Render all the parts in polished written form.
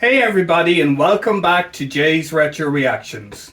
Hey everybody, and welcome back to Jay's Retro Reactions.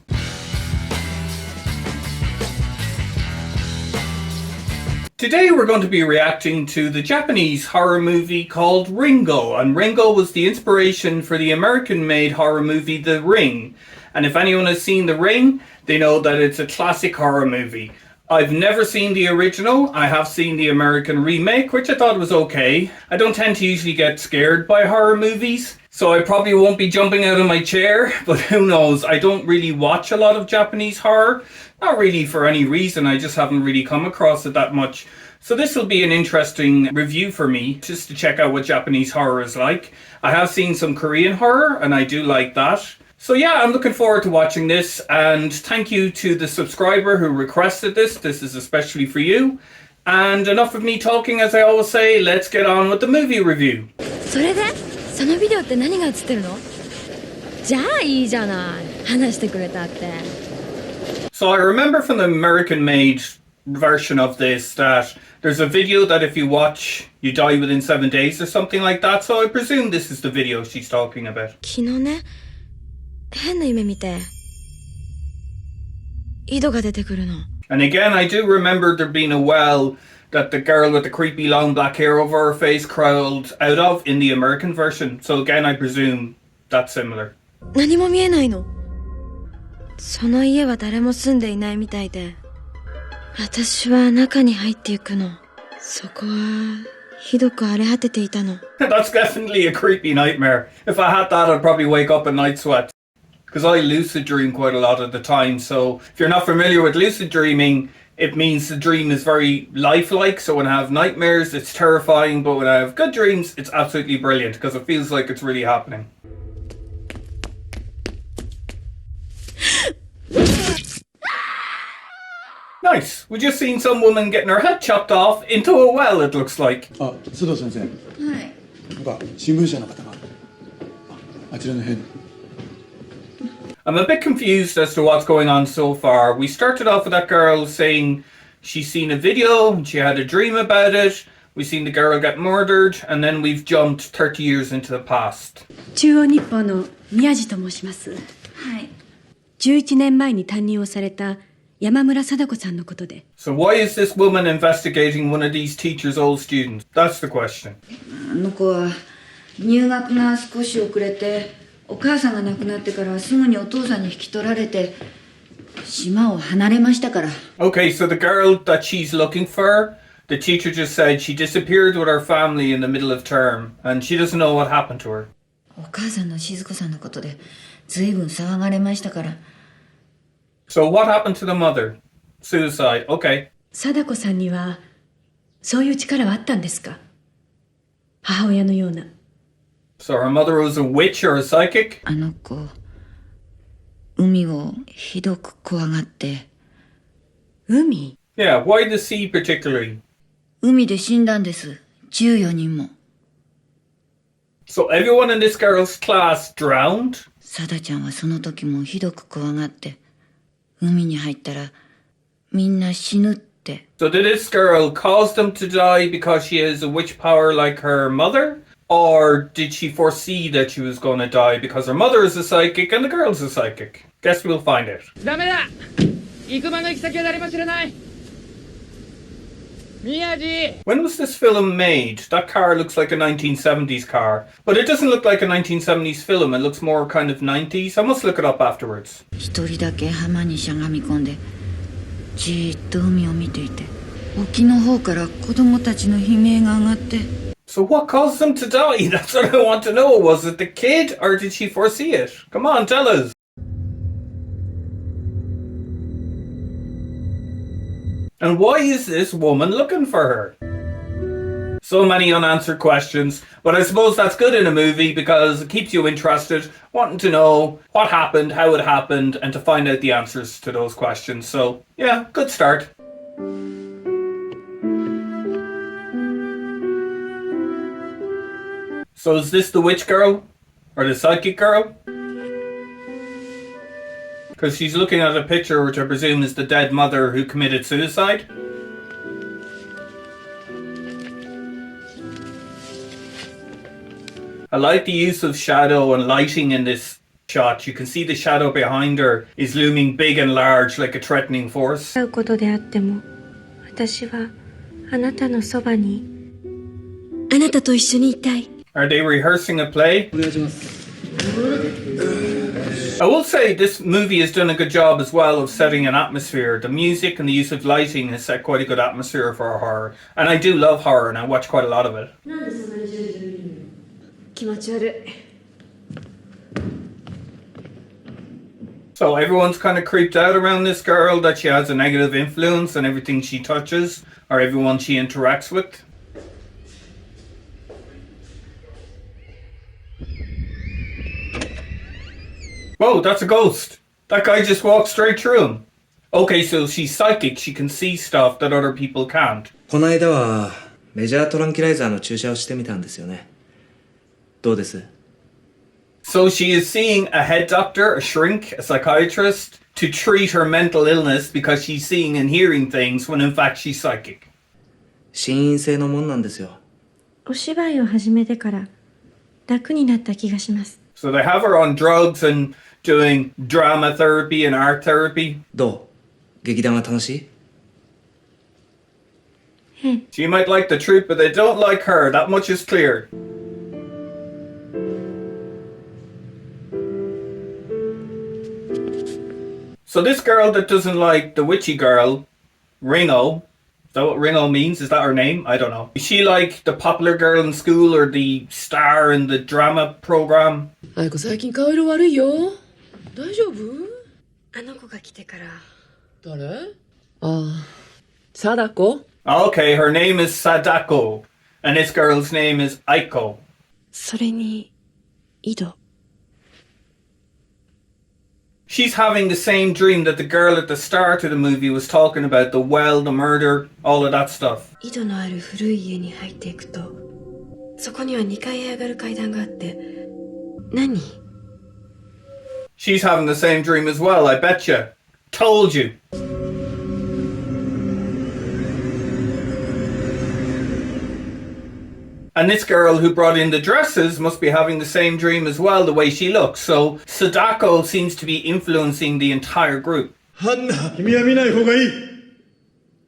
Today we're going to be reacting to the Japanese horror movie called Ringo, and Ringo was the inspiration for the American-made horror movie The Ring. And if anyone has seen The Ring, they know that it's a classic horror movie. I've never seen the original. I have seen the American remake, which I thought was okay. I don't tend to usually get scared by horror movies, so I probably won't be jumping out of my chair, but who knows? I don't really watch a lot of Japanese horror. Not really for any reason, I just haven't really come across it that much. So this will be an interesting review for me, just to check out what Japanese horror is like. I have seen some Korean horror, and I do like that. So yeah, I'm looking forward to watching this, and thank you to the subscriber who requested this. This is especially for you. And enough of me talking, as I always say, let's get on with the movie review. それでそのビデオって何が映ってるの？じゃあいいじゃない。話してくれたって。So I remember from the American-made version of this that there's a video that if you watch, you die within 7 days or something like that. So I presume this is the video she's talking about. 昨日ね、変な夢見て、井戸が出てくるの。 And again, I do remember there being a well that the girl with the creepy long black hair over her face crawled out of in the American version. So again, I presume that's similar. 何も見えないの。その家は誰も住んでいないみたいで、私は中に入っていくの。そこはひどく荒れ果てていたの。 That's definitely a creepy nightmare. If I had that, I'd probably wake up in night sweats. Because I lucid dream quite a lot of the time. So if you're not familiar with lucid dreaming, it means the dream is very lifelike. So when I have nightmares, it's terrifying. But when I have good dreams, it's absolutely brilliant because it feels like it's really happening. Nice. We just seen some woman getting her head chopped off into a well, it looks like. あ、須藤先生。はい。なんか新聞社の方が。あちらの部屋に。 I'm a bit confused as to what's going on so far. We started off with that girl saying she's seen a video and she had a dream about it. We've seen the girl get murdered, and then we've jumped 30 years into the past. 中央日報の宮地と申します。はい。11年前に担任をされた山村貞子さんのことで。 So why is this woman investigating one of these teacher's old students? That's the question. あの子は入学が少し遅れて、お母さんが亡くなってからすぐにお父さんに引き取られて島を離れましたから。 Okay, so the girl that she's looking for, the teacher just said she disappeared with her family in the middle of term, and she doesn't know what happened to her. お母さんの静子さんのことで随分騒がれましたから。 So what happened to the mother? Suicide. Okay. 貞子さんにはそういう力はあったんですか？母親のような。 So her mother was a witch or a psychic? あの子海をひどく怖がって。海？ Yeah, why the sea particularly? 海で死んだんです。14人も。 So everyone in this girl's class drowned? 貞ちゃんはその時もひどく怖がって海に入ったらみんな死ぬって。 So did this girl cause them to die because she has a witch power like her mother? Or did she foresee that she was going to die because her mother is a psychic and the girl's a psychic? Guess we'll find out. ダメだ行く間の行き先は誰も知らない宮地 When was this film made? That car looks like a 1970s car. But it doesn't look like a 1970s film. It looks more kind of 90s. I must look it up afterwards. 一人だけ浜にしゃがみ込んでじーっと海を見ていて沖の方から子供たちの悲鳴が上がって。 So what caused them to die? That's what I want to know. Was it the kid or did she foresee it? Come on, tell us. And why is this woman looking for her? So many unanswered questions, but I suppose that's good in a movie because it keeps you interested, wanting to know what happened, how it happened, and to find out the answers to those questions. So yeah, good start. So is this the witch girl? Or the psychic girl? Because she's looking at a picture which I presume is the dead mother who committed suicide. I like the use of shadow and lighting in this shot. You can see the shadow behind her is looming big and large like a threatening force. 会うことであっても、私はあなたのそばに。あなたと一緒にいたい。Are they rehearsing a play? お願いします。 I will say this movie has done a good job as well of setting an atmosphere. The music and the use of lighting has set quite a good atmosphere for a horror. And I do love horror and I watch quite a lot of it. 気持ち悪い。So everyone's kind of creeped out around this girl that she has a negative influence on everything she touches or everyone she interacts with. Whoa, that's a ghost. That guy just walked straight through him. Okay, so she's psychic. She can see stuff that other people can't. この間はメジャートランキライザーの注射をしてみたんですよね。どうです？ So she is seeing a head doctor, a shrink, a psychiatrist to treat her mental illness because she's seeing and hearing things when in fact she's psychic. 心因性のもんなんですよ。お芝居を始めてから楽になった気がします。 So they have her on drugs and doing drama therapy and art therapy. どう？劇団は楽しい？ She might like the troupe, but they don't like her. That much is clear. So this girl that doesn't like the witchy girl, Ringo, is that what Ringo means? Is that her name? I don't know. Is she like the popular girl in school or the star in the drama program? 愛子最近顔色悪いよ。大丈夫？あの子が来てから。誰？ああ、貞子？ Okay, her name is Sadako, and this girl's name is Aiko. それに、井戸。 She's having the same dream that the girl at the start of the movie was talking about, the well, the murder, all of that stuff. 井戸のある古い家に入っていくと、そこには2階へ上がる階段があって、何？ She's having the same dream as well, I betcha. Told you. And this girl who brought in the dresses must be having the same dream as well, the way she looks. So Sadako seems to be influencing the entire group. ハンナ、君は見ない方がいい。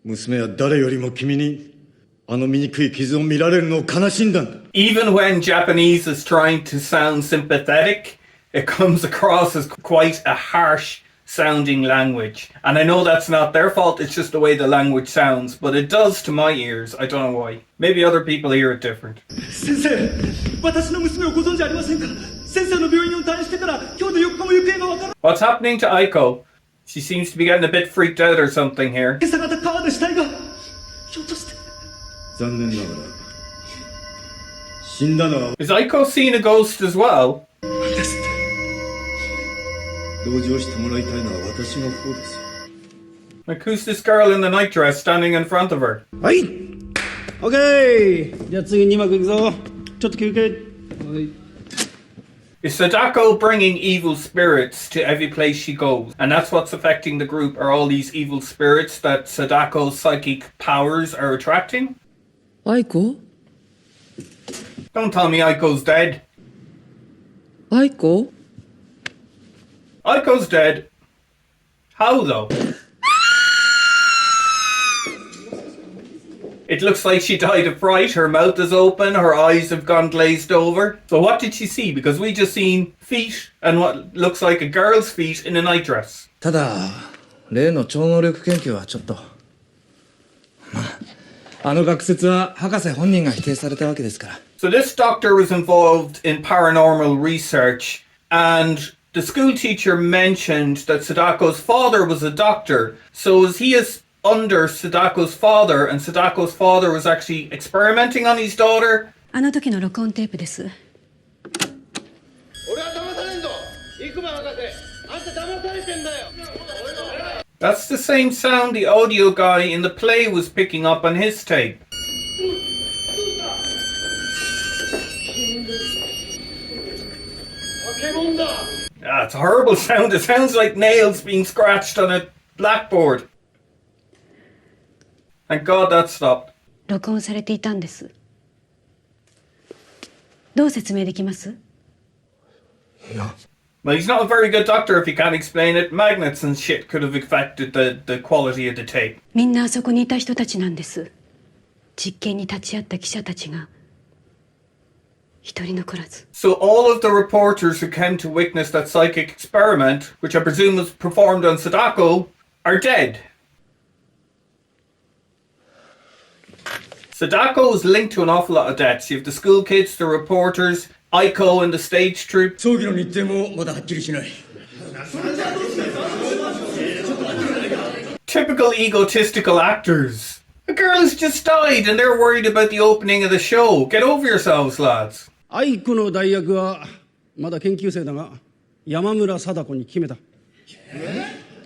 娘は誰よりも君にあの醜い傷を見られるのを悲しんだんだ。 Even when Japanese is trying to sound sympathetic, it comes across as quite a harsh sounding language. And I know that's not their fault, it's just the way the language sounds, but it does to my ears. I don't know why. Maybe other people hear it different. 先生、私の娘をご存知ありませんか？先生の病院を退院してから今日で4日も行方がわからない。 What's happening to Aiko? She seems to be getting a bit freaked out or something here. 今朝方川で死体がひょっとして。残念ながら死んだのは Is Aiko seeing a ghost as well? ですって。同情してもらいたいのは私の方ですよ。 Like, who's this girl in the night dress standing in front of her? はい。オッケー。じゃあ次2幕いくぞ。ちょっと休憩。はい。 Is Sadako bringing evil spirits to every place she goes? And that's what's affecting the group, are all these evil spirits that Sadako's psychic powers are attracting? 愛子？ Don't tell me Aiko's dead. 愛子？ Aiko's dead. How though? It looks like she died of fright. Her mouth is open, her eyes have gone glazed over. So what did she see? Because we just seen feet and what looks like a girl's feet in a nightdress. ただ、例の超能力研究はちょっと。まあ、あの学説は博士本人が否定されたわけですから。So this doctor was involved in paranormal research, and the school teacher mentioned that Sadako's father was a doctor. So was he under Sadako's father, and Sadako's father was actually experimenting on his daughter? あの時の録音テープです。俺は騙されんぞ。行間博士、あんた騙されてんだよ。 That's the same sound the audio guy in the play was picking up on his tape. Ah, it's a horrible sound. It sounds like nails being scratched on a blackboard. Thank God that stopped. 録音されていたんです。どう説明できます？ Well, he's not a very good doctor if he can't explain it. Magnets and shit could have affected the quality of the tape. みんなあそこにいた人たちなんです。実験に立ち会った記者たちが一人残らず。 So all of the reporters who came to witness that psychic experiment, which I presume was performed on Sadako, are dead. Sadako is linked to an awful lot of deaths. You have the school kids, the reporters, Aiko and the stage troupe. 葬儀の日程もまだはっきりしない。 Typical egotistical actors. A girl has just died and they're worried about the opening of the show. Get over yourselves, lads. 愛子の代役はまだ研究生だが山村貞子に決めた。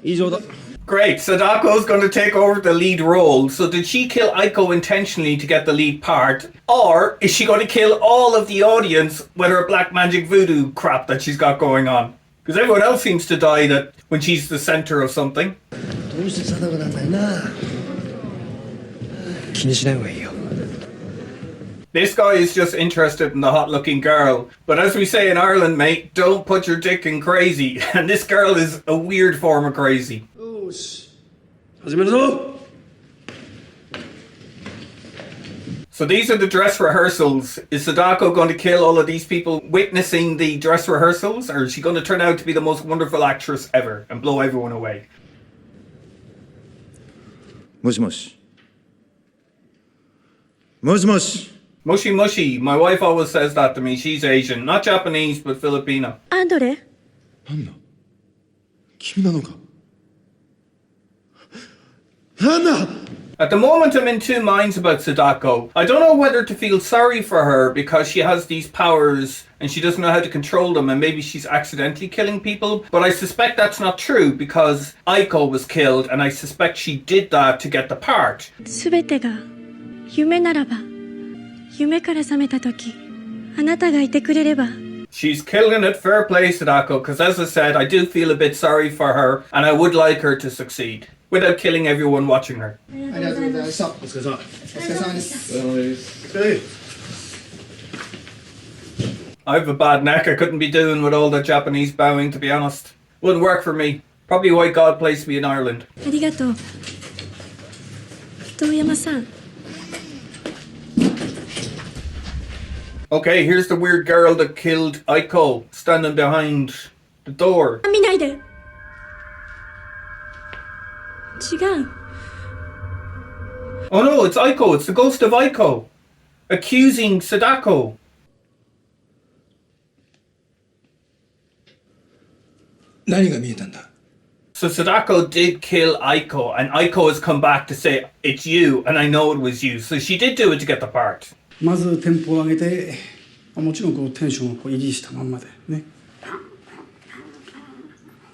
以上だ。 Great, Sadako's going to take over the lead role. So did she kill Aiko intentionally to get the lead part? Or is she going to kill all of the audience with her black magic voodoo crap that she's got going on? Because everyone else seems to die that when she's the center of something. どうして貞子なんだよな。気にしない方がいいよ。 This guy is just interested in the hot looking girl. But as we say in Ireland, mate, don't put your dick in crazy. And this girl is a weird form of crazy. よし。始めるぞ。 So these are the dress rehearsals. Is Sadako going to kill all of these people witnessing the dress rehearsals? Or is she going to turn out to be the most wonderful actress ever and blow everyone away? もしもし。もしもし。 Mushy mushy. My wife always says that to me. She's Asian. Not Japanese, but Filipino. アンドレ？なんだ君なのかなんだ At the moment, I'm in two minds about Sadako. I don't know whether to feel sorry for her because she has these powers and she doesn't know how to control them and maybe she's accidentally killing people. But I suspect that's not true because Aiko was killed and I suspect she did that to get the part. すべてが夢ならば、夢から覚めた時、あなたがいてくれれば。 She's killing it, fair play, Sadako, because as I said, I do feel a bit sorry for her and I would like her to succeed without killing everyone watching her. ありがとうございました。お疲れ様。お疲れ様です。 I have a bad neck. I couldn't be doing with all that Japanese bowing, to be honest. Wouldn't work for me. Probably why God placed me in Ireland. ありがとう。遠山さん。 Okay, here's the weird girl that killed Aiko, standing behind the door. 見ないで。違う。 Oh no, it's Aiko. It's the ghost of Aiko. Accusing Sadako. 何が見えたんだ So Sadako did kill Aiko, and Aiko has come back to say, it's you, and I know it was you. So she did do it to get the part. まずテンポを上げて、もちろんこうテンションをこう維持したまんまでね。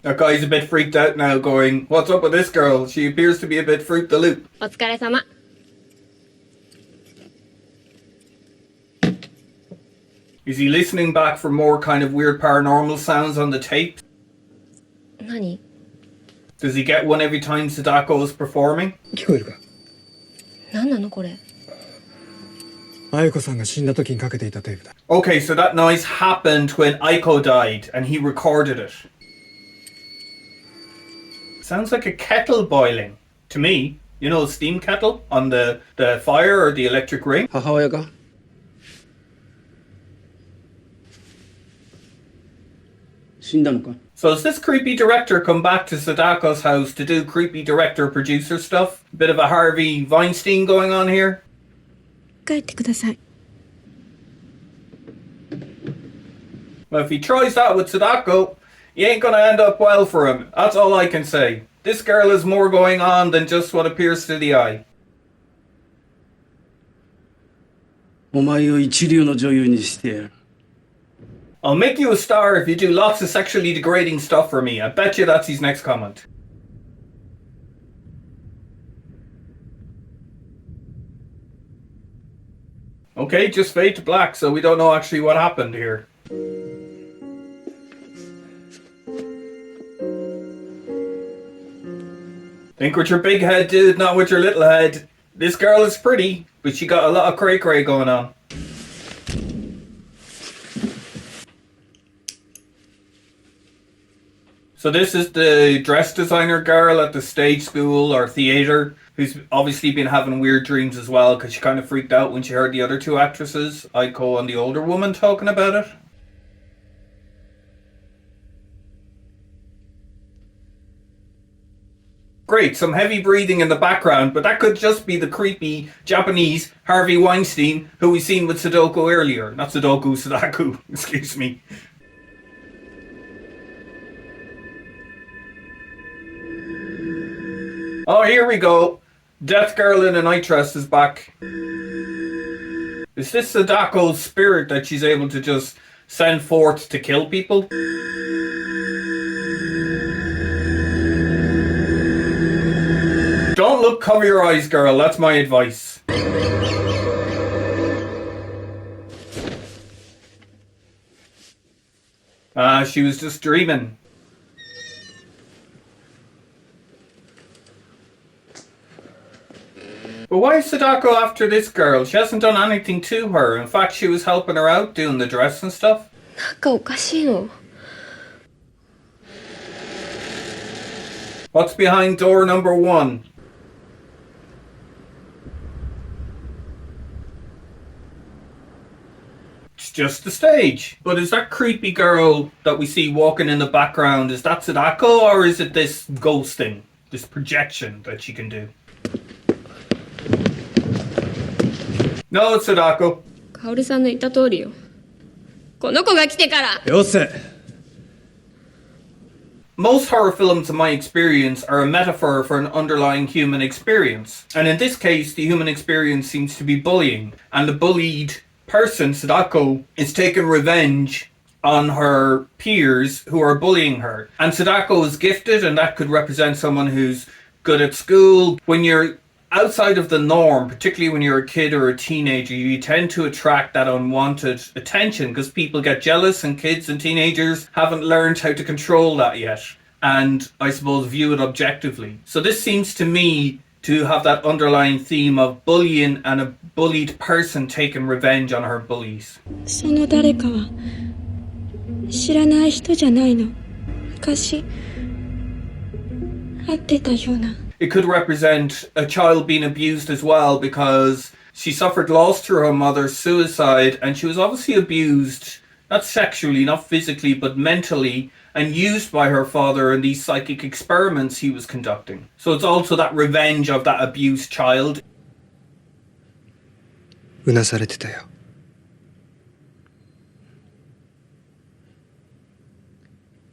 That guy's a bit freaked out now going, what's up with this girl? She appears to be a bit fruit the loop. お疲れ様。 Is he listening back for more kind of weird paranormal sounds on the tape? 何？ Does he get one every time Sadako is performing? 聞こえるか？何なのこれ？愛子さんが死んだ時にかけていたテープだ。 Okay, so that noise happened when Aiko died, and he recorded it. Sounds like a kettle boiling. To me, you know, a steam kettle on the fire or the electric ring. 母親か死んだのか So has this creepy director come back to Sadako's house to do creepy director producer stuff? A bit of a Harvey Weinstein going on here? 帰ってください。 Well, if he tries that with Sadako, he ain't gonna end up well for him. That's all I can say. This girl has more going on than just what appears to the eye. お前を一流の女優にしてやる I'll make you a star if you do lots of sexually degrading stuff for me. I bet you that's his next comment. Okay, just fade to black, so we don't know actually what happened here. Think with your big head, dude, not with your little head. This girl is pretty, but she got a lot of cray-cray going on. So this is the dress designer girl at the stage school or theatre who's obviously been having weird dreams as well because she kind of freaked out when she heard the other two actresses, Aiko and the older woman, talking about it. Great, some heavy breathing in the background, but that could just be the creepy Japanese Harvey Weinstein who we seen with Sadako earlier. Not Sudoku, Sadako, excuse me. Oh, here we go. Death Girl in a night dress is back. Is this Sadako's spirit that she's able to just send forth to kill people? Don't look, cover your eyes, girl. That's my advice. She was just dreaming. But why is Sadako after this girl? She hasn't done anything to her. In fact, she was helping her out, doing the dress and stuff. なんかおかしいの。 What's behind door number 1? It's just the stage. But is that creepy girl that we see walking in the background, is that Sadako or is it this ghosting? This projection that she can do? No, it's Sadako. カオルさんの言った通りよ。この子が来てから。よせ。 Most horror films, in my experience, are a metaphor for an underlying human experience. And in this case, the human experience seems to be bullying. And the bullied person, Sadako, is taking revenge on her peers who are bullying her. And Sadako is gifted, and that could represent someone who's good at school. When you're outside of the norm, particularly when you're a kid or a teenager, you tend to attract that unwanted attention because people get jealous and kids and teenagers haven't learned how to control that yet. And I suppose view it objectively. So this seems to me to have that underlying theme of bullying and a bullied person taking revenge on her bullies. その誰かは知らない人じゃないの。昔会ってたような。 It could represent a child being abused as well because she suffered loss through her mother's suicide and she was obviously abused, not sexually, not physically, but mentally, and used by her father in these psychic experiments he was conducting. So it's also that revenge of that abused child. うなされてたよ。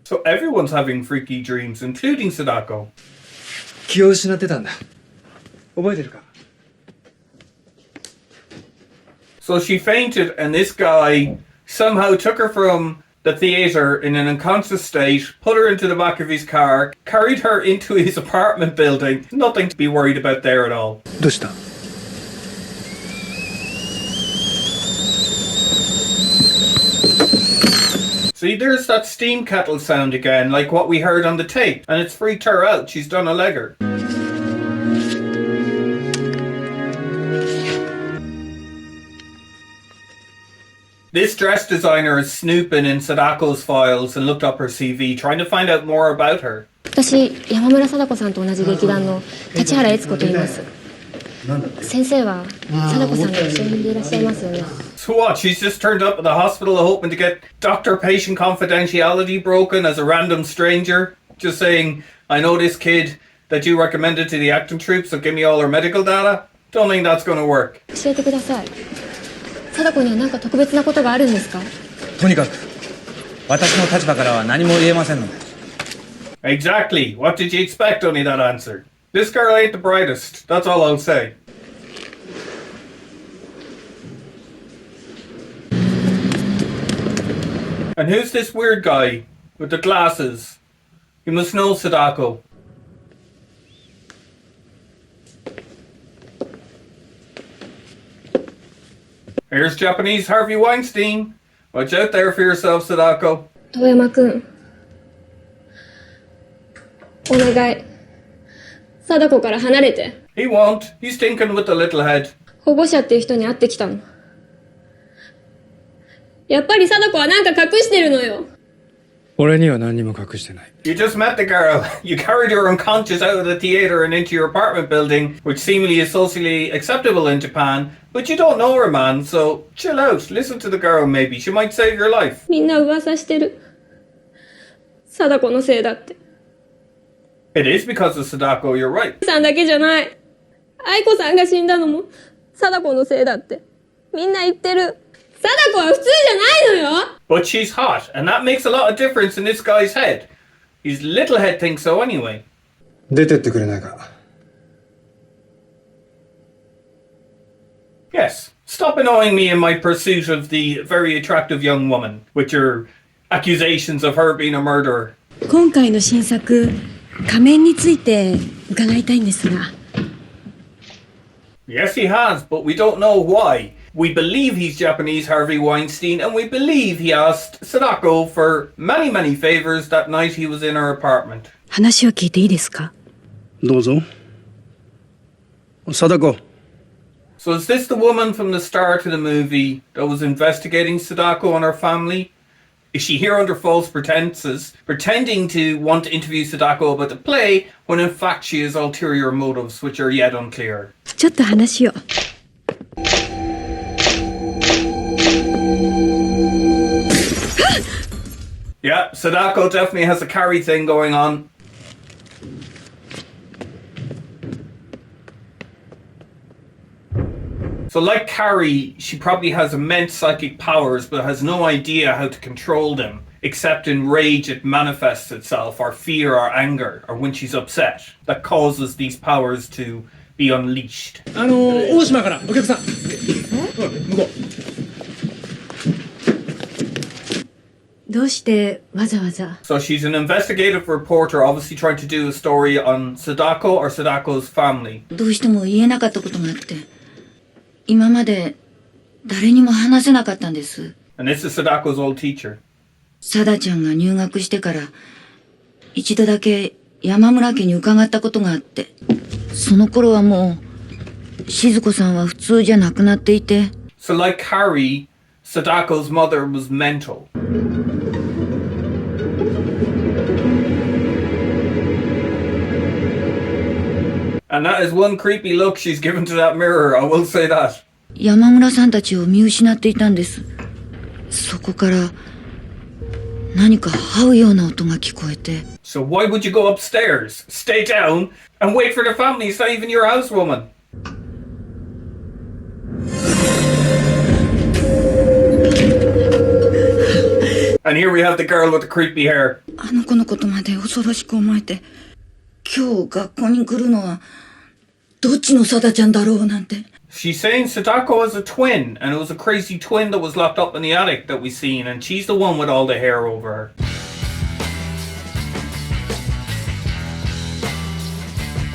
So everyone's having freaky dreams, including Sadako. 気を失ってたんだ。覚えてるか？ So she fainted and this guy somehow took her from the theatre in an unconscious state, put her into the back of his car, carried her into his apartment building. Nothing to be worried about there at all. どうした？ See, there's that steam kettle sound again, like what we heard on the tape, and it's freaked her out. She's done a legger. This dress designer is snooping in Sadako's files and looked up her CV, trying to find out more about her. 私、山村貞子さんと同じ劇団の立原悦子と言います。先生は貞子さんの一緒にいらっしゃいますよね。 So what, she's just turned up at the hospital hoping to get doctor-patient confidentiality broken as a random stranger? Just saying, I know this kid that you recommended to the acting troupe, so give me all her medical data? Don't think that's going to work. 教えてください。貞子には何か特別なことがあるんですか？とにかく私の立場からは何も言えませんので。 Exactly. What did you expect? Only that answer. This girl ain't the brightest. That's all I'll say. And who's this weird guy with the glasses? You must know Sadako. Here's Japanese Harvey Weinstein. Watch out there for yourself, Sadako. 遠山くん。お願い。貞子から離れて。 He won't. He's thinking with the little head. 保護者っていう人に会ってきたの。やっぱり貞子は何か隠してるのよ。俺には何にも隠してない。 You just met the girl. You carried her unconscious out of the theater and into your apartment building, which seemingly is socially acceptable in Japan, but you don't know her, man, so chill out. Listen to the girl, maybe. She might save your life. みんな噂してる。貞子のせいだって。 It is because of Sadako, you're right. さんだけじゃない。愛子さんが死んだのも貞子のせいだって。みんな言ってる。貞子は普通じゃないのよ。 But she's hot, and that makes a lot of difference in this guy's head. His little head thinks so anyway. 出てってくれないか。 Yes. Stop annoying me in my pursuit of the very attractive young woman with your accusations of her being a murderer. 今回の新作仮面について伺いたいんですが。 Yes, he has, but we don't know why. We believe he's Japanese Harvey Weinstein, and we believe he asked Sadako for many, many favors that night he was in her apartment. 話を聞いていいですか？どうぞ。貞子。 So is this the woman from the start of the movie that was investigating Sadako and her family? Is she here under false pretenses, pretending to want to interview Sadako about the play, when in fact she has ulterior motives which are yet unclear? ちょっと話を。 Yeah, Sadako definitely has a Carrie thing going on. So like Carrie, she probably has immense psychic powers but has no idea how to control them, except in rage it manifests itself, or fear or anger, or when she's upset, that causes these powers to be unleashed. 大島からお客さん。向こう。どうしてわざわざ？ So she's an investigative reporter, obviously trying to do a story on Sadako or Sadako's family. どうしても言えなかったことがあって、今まで誰にも話せなかったんです。 And this is Sadako's old teacher. サダちゃんが入学してから一度だけ山村家に伺ったことがあって、その頃はもう静子さんは普通じゃなくなっていて。 So like Carrie, Sadako's mother was mental. And that is one creepy look she's given to that mirror, I will say that. 山村さんたちを見失っていたんです。そこから何か這うような音が聞こえて。 So why would you go upstairs, stay down, and wait for the family? It's not even your housewoman. And here we have the girl with the creepy hair. あの子のことまで恐ろしく思えて、今日学校に来るのはどっちのサダちゃんだろうなんて。 She's saying Sadako has a twin, and it was a crazy twin that was locked up in the attic that we seen, and she's the one with all the hair over her.